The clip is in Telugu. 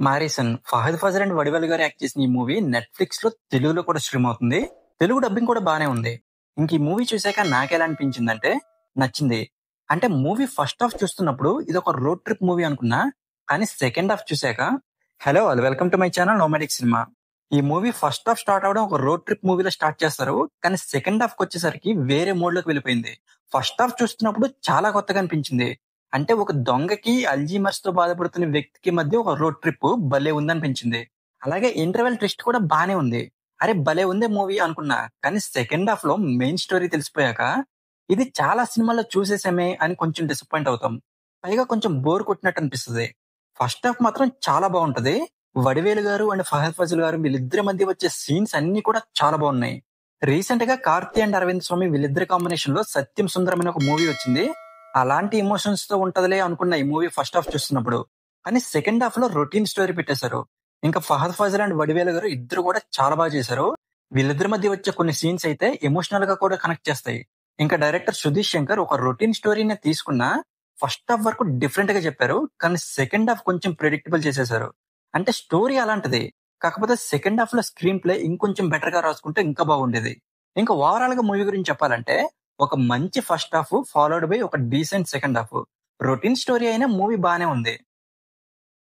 'మారీసన్' ఫహద్ ఫాజిల్ అండ్ వడివేలు గారు యాక్ట్ చేసిన ఈ మూవీ నెట్‌ఫ్లిక్స్‌లో తెలుగులో కూడా స్ట్రీమ్ అవుతుంది. తెలుగు డబ్బింగ్ కూడా బానే ఉంది. ఇంక ఈ మూవీ చూసాక నాకెలా అనిపించిందంటే నచ్చింది. అంటే మూవీ ఫస్ట్ హాఫ్ చూస్తున్నప్పుడు ఇదొక రోడ్ ట్రిప్ మూవీ అనుకున్నా. కానీ సెకండ్ హాఫ్ చూసాక hello all welcome to my channel nomadic cinema. ఈ మూవీ ఫస్ట్ హాఫ్ స్టార్ట్ అవ్వడం ఒక రోడ్ ట్రిప్ మూవీలో స్టార్ట్ చేస్తారు. కానీ సెకండ్ హాఫ్‌కొచ్చేసరికి వేరే మోడ్‌లోకి వెళ్ళిపోయింది. ఫస్ట్ హాఫ్ చూస్తున్నప్పుడు చాలా కొత్తగా అనిపించింది. అంటే ఒక దొంగకి, అల్జీమర్స్‌తో బాధపడుతున్న వ్యక్తికి మధ్య ఒక రోడ్ ట్రిప్ భలే ఉందనిపించింది. అలాగే ఇంటర్వెల్ ట్విస్ట్ కూడా బానే ఉంది. అరే భలే ఉందే మూవీ అనుకున్నా. కానీ సెకండ్ హాఫ్‌లో మెయిన్ స్టోరీ తెలిసిపోయాక ఇది చాలా సినిమాల్లో చూసేసామే అని కొంచెం డిసప్పాయింట్ అవుతాం. పైగా కొంచెం బోర్ కొట్టినట్టు అనిపిస్తది. ఫస్ట్ హాఫ్ మాత్రం చాలా బావుంటది. వడివేలు గారు అండ్ ఫహద్ ఫాజిల్ గారు వీళ్ళిద్దరి మధ్య వచ్చే సీన్స్ అన్నీ కూడా చాలా బాగున్నాయి. రీసెంట్ గా కార్తీ అండ్ అరవింద్ స్వామి వీళ్ళిద్దరి కాంబినేషన్ లో సత్యం సుందరం అనే ఒక మూవీ వచ్చింది. అలాంటి ఎమోషన్స్ తో ఉంటదిలే అనుకున్న ఈ మూవీ ఫస్ట్ హాఫ్ చూస్తున్నప్పుడు. కానీ సెకండ్ హాఫ్ లో రొటీన్ స్టోరీ పెట్టేశారు. ఇంకా ఫహద్ ఫాజిల్ అండ్ వడివేలు గారు ఇద్దరు కూడా చాలా బాగా చేశారు. వీళ్ళిద్దరి మధ్య వచ్చే కొన్ని సీన్స్ అయితే ఎమోషనల్ గా కూడా కనెక్ట్ చేస్తాయి. ఇంకా డైరెక్టర్ సుధీర్ శంకర్ ఒక రొటీన్ స్టోరీని తీసుకున్న ఫస్ట్ హాఫ్ వరకు డిఫరెంట్ గా చెప్పారు. కానీ సెకండ్ హాఫ్ కొంచెం ప్రెడిక్టబుల్ చేసేశారు. అంటే స్టోరీ అలాంటిది. కాకపోతే సెకండ్ హాఫ్ లో స్క్రీన్ ప్లే ఇంకొంచెం బెటర్ గా రాసుకుంటే ఇంకా బాగుండేది. ఇంకా ఓవరాల్ గా మూవీ గురించి చెప్పాలంటే ఒక మంచి ఫస్ట్ హాఫ్ ఫాలోడ్ బై ఒక decent second half. Routine story అయినా మూవీ బానే ఉంది.